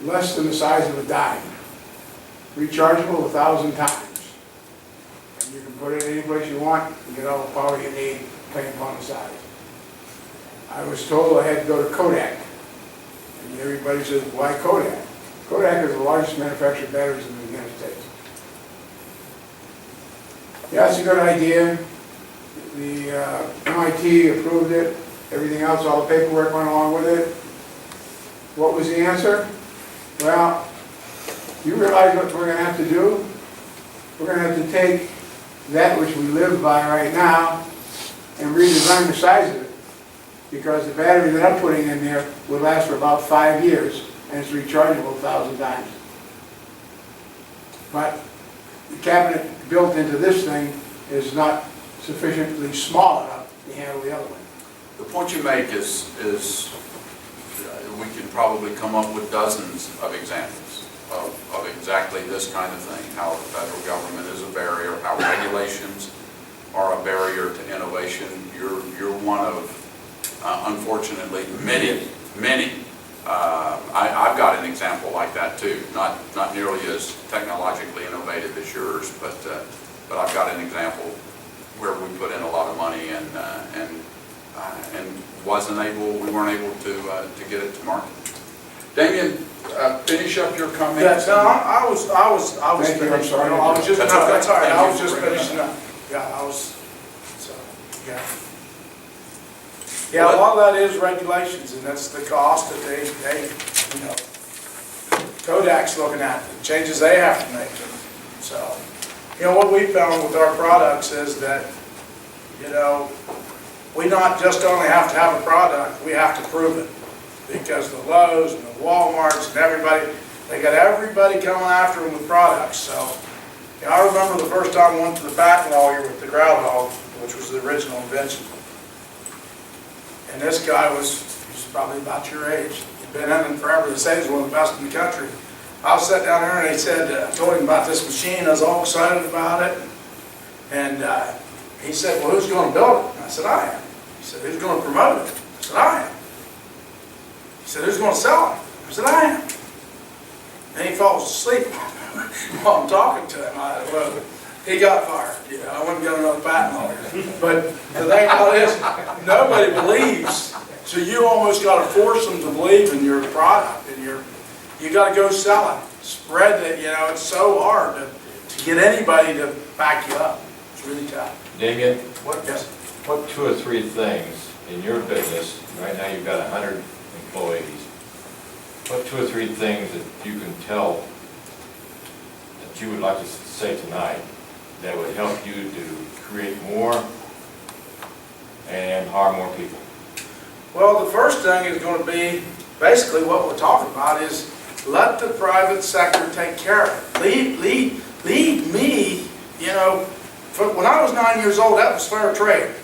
less than the size of a dime, rechargeable 1,000 times. And you can put it any place you want and get all the power you need depending upon the size. I was told I had to go to Kodak. And everybody says, why Kodak? Kodak is the largest manufacturer of batteries in the United States. Yeah, it's a good idea. The MIT approved it. Everything else, all the paperwork went along with it. What was the answer? Well, you realize what we're going to have to do? We're going to have to take that which we live by right now and redesign the size of it. Because the battery that I'm putting in there will last for about 5 years, and it's rechargeable 1,000 times. But the cabinet built into this thing is not sufficiently small enough to handle the other one. The point you make is we can probably come up with dozens of examples of exactly this kind of thing, how the federal government is a barrier, how regulations are a barrier to innovation. You're one of, unfortunately, many. I've got an example like that too, not nearly as technologically innovative as yours, but I've got an example where we put in a lot of money and we weren't able to get it to market. Damien, finish up your comments. Yeah, no, I was Thank you, I'm finishing. sorry. I was just, That's no, okay. that's all right. Thank I you was for just bringing it finishing up. Yeah, I was, so, yeah. Yeah, a lot of that is regulations, and that's the cost that they, you know, Kodak's looking at, the changes they have to make. So, you know, what we found with our products is that, you know, we not just only have to have a product, we have to prove it. Because the Lowe's and the Walmarts and everybody, they got everybody coming after them with products. So, you know, I remember the first time I went to the patent lawyer with the groundhog, which was the original invention. And this guy was probably about your age. He'd been in it forever. They say he's one of the best in the country. I was sitting down there and he said, I told him about this machine. I was all excited about it. And he said, well, who's going to build it? And I said, I am. He said, who's going to promote it? I said, I am. He said, who's going to sell it? I said, I am. And he falls asleep while I'm talking to him. Well, he got fired. You know, I wouldn't get another patent lawyer. But the thing about it is, nobody believes. So you almost got to force them to believe in your product, and you got to go sell it, spread it. You know, it's so hard to get anybody to back you up. It's really tough. Damien, Yes. what 2 or 3 things in your business, right now you've got 100 employees, what 2 or 3 things that you can tell that you would like to say tonight that would help you to create more and hire more people? Well, the first thing is going to be, basically what we're talking about is let the private sector take care of it. Leave me, you know, when I was 9 years old, that was fair trade.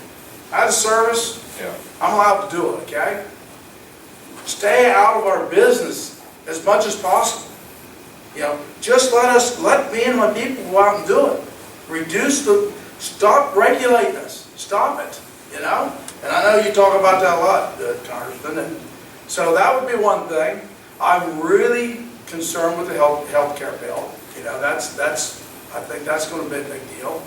As a service, Yeah. I'm allowed to do it, okay? Stay out of our business as much as possible. You know, just let me and my people go out and do it. Stop regulating us. Stop it, you know? And I know you talk about that a lot, Congressman. And so that would be one thing. I'm really concerned with the health care bill. You know, I think that's going to be a big deal.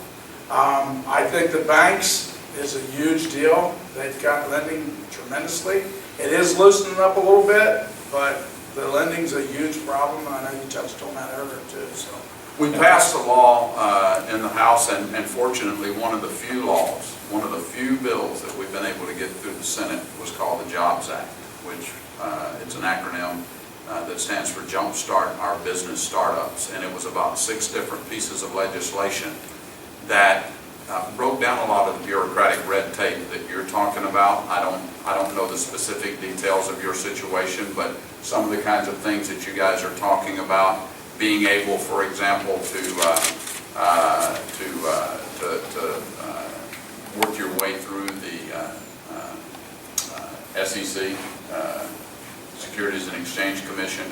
I think the banks is a huge deal. They've got lending tremendously. It is loosening up a little bit, but the lending's a huge problem. I know you touched on that earlier too. So We passed a law in the House, and fortunately one of the few laws, one of the few bills that we've been able to get through the Senate was called the Jobs Act, which it's an acronym that stands for Jumpstart Our Business Startups. And it was about 6 different pieces of legislation that broke down a lot of the bureaucratic red tape that you're talking about. I don't know the specific details of your situation, but some of the kinds of things that you guys are talking about, being able, for example, to work your way through the SEC, Securities and Exchange Commission,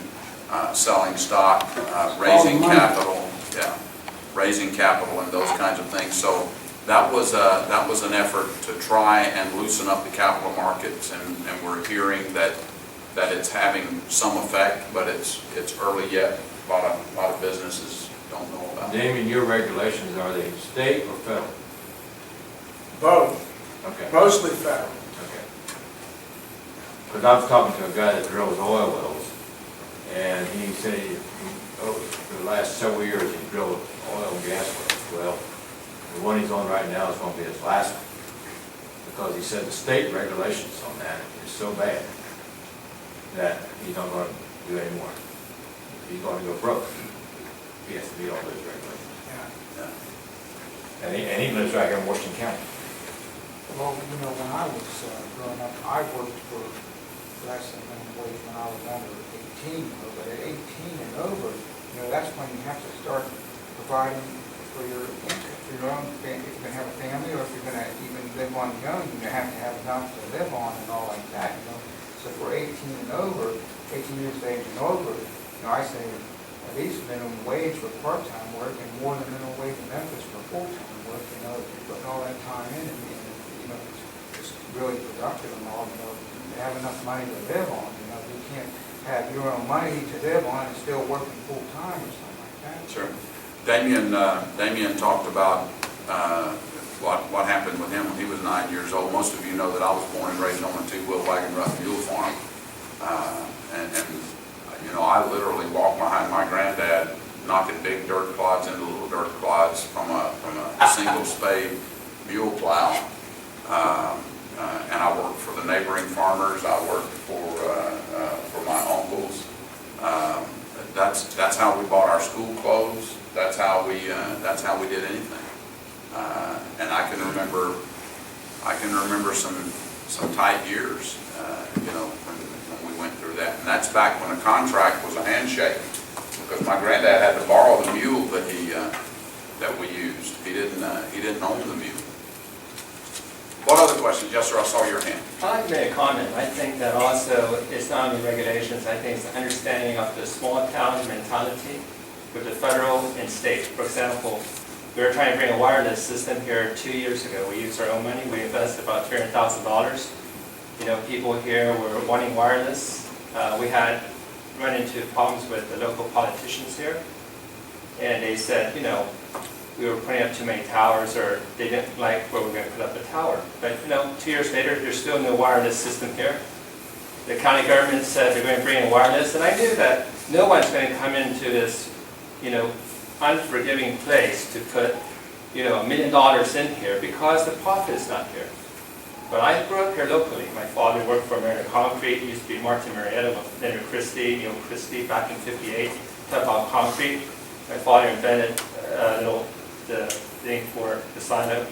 selling stock, raising capital, raising capital, and those kinds of things. So that was an effort to try and loosen up the capital markets, and we're hearing that that it's having some effect, but it's early yet. A lot of businesses don't know about it. Damien, your regulations, are they state or federal? Both, Okay. mostly federal. Okay. Because I was talking to a guy that drills oil wells, and he said for the last several years he drilled oil and gas wells. Well, the one he's on right now is going to be his last one, because he said the state regulations on that is so bad that he's not going to do any more. He's going to go broke. He has to meet all those regulations. Yeah. Yeah. And he lives right here in Washington County. Well, when I was growing up, I worked for less than minimum wage when I was under 18, but at 18 and over, that's when you have to start providing for your income, for your own family. If you're going to have a family, or if you're going to even live on your own, you have to have enough to live on and all like that, So for 18 and over, 18 years of age and over, I say at least minimum wage for part-time work and more than minimum wage in Memphis for full-time work, if you're putting all that time in and it's really productive and all, you have enough money to live on, you can't have your own money to live on and still working full-time or something like that. Sure. Damien talked about what happened with him when he was 9 years old. Most of you know that I was born and raised on a two-wheel wagon rough mule farm. I literally walked behind my granddad, knocking big dirt clods into little dirt clods from a single spade mule plow. And I worked for the neighboring farmers. I worked for my uncles. That's how we bought our school clothes. That's how we did anything. And I can remember some tight years, when we went through that. And that's back when a contract was a handshake, because my granddad had to borrow the mule that we used. He didn't own the mule. What other questions? Yes, sir, I saw your hand. I'd like to make a comment. I think that also it's not only regulations, I think it's the understanding of the small town mentality with the federal and state. For example, we were trying to bring a wireless system here 2 years ago. We used our own money. We invested about $300,000. People here were wanting wireless. We had run into problems with the local politicians here. And they said, we were putting up too many towers, or they didn't like where we were going to put up a tower. But 2 years later, there's still no wireless system here. The county government said they're going to bring in wireless, and I knew that no one's going to come into this, unforgiving place to put, $1 million in here because the profit is not here. But I grew up here locally. My father worked for Marietta Concrete. It used to be Martin Marietta with Leonard Christie, Neil Christie back in '58. Talk about concrete. My father invented the thing for the silo,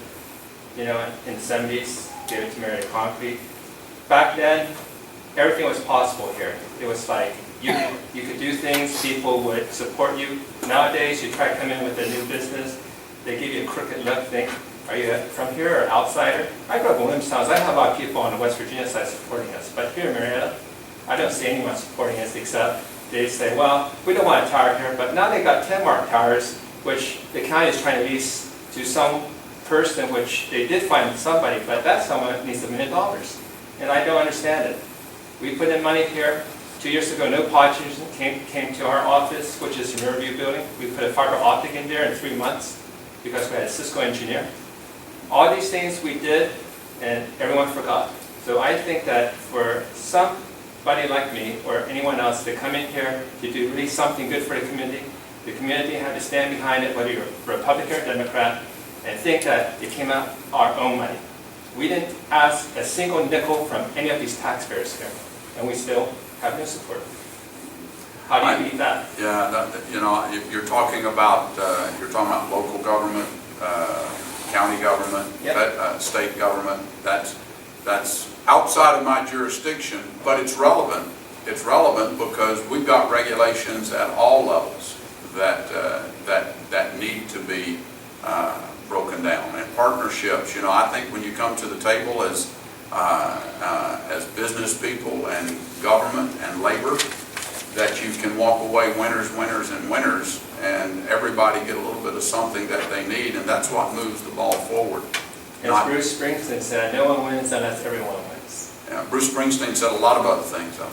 in the 70s, gave it to Marietta Concrete. Back then, everything was possible here. It was like you could do things, people would support you. Nowadays, you try to come in with a new business, they give you a crooked look, think, are you from here or outsider? I grew up in Williamstown. I have a lot of people on the West Virginia side supporting us, but here in Marietta, I don't see anyone supporting us except they say, well, we don't want a tower here, but now they got 10-mark towers, which the county is trying to lease to some person, which they did find somebody, but that someone needs $1 million. And I don't understand it. We put in money here. 2 years ago, no politician came to our office, which is the Riverview building. We put a fiber optic in there in 3 months because we had a Cisco engineer. All these things we did, and everyone forgot. So I think that for somebody like me or anyone else to come in here to do really something good for the community had to stand behind it, whether you're Republican or Democrat, and think that it came out our own money. We didn't ask a single nickel from any of these taxpayers here, and we still have no support. How do you beat that? Yeah, you're talking about local government, county government, Yep. state government. That's outside of my jurisdiction, but it's relevant. It's relevant because we've got regulations at all levels that need to be broken down. And partnerships, I think when you come to the table as business people and government and labor, that you can walk away winners, winners, and winners, and everybody get a little bit of something that they need, and that's what moves the ball forward. As Bruce Springsteen said, no one wins unless everyone wins. Bruce Springsteen said a lot of other things, though.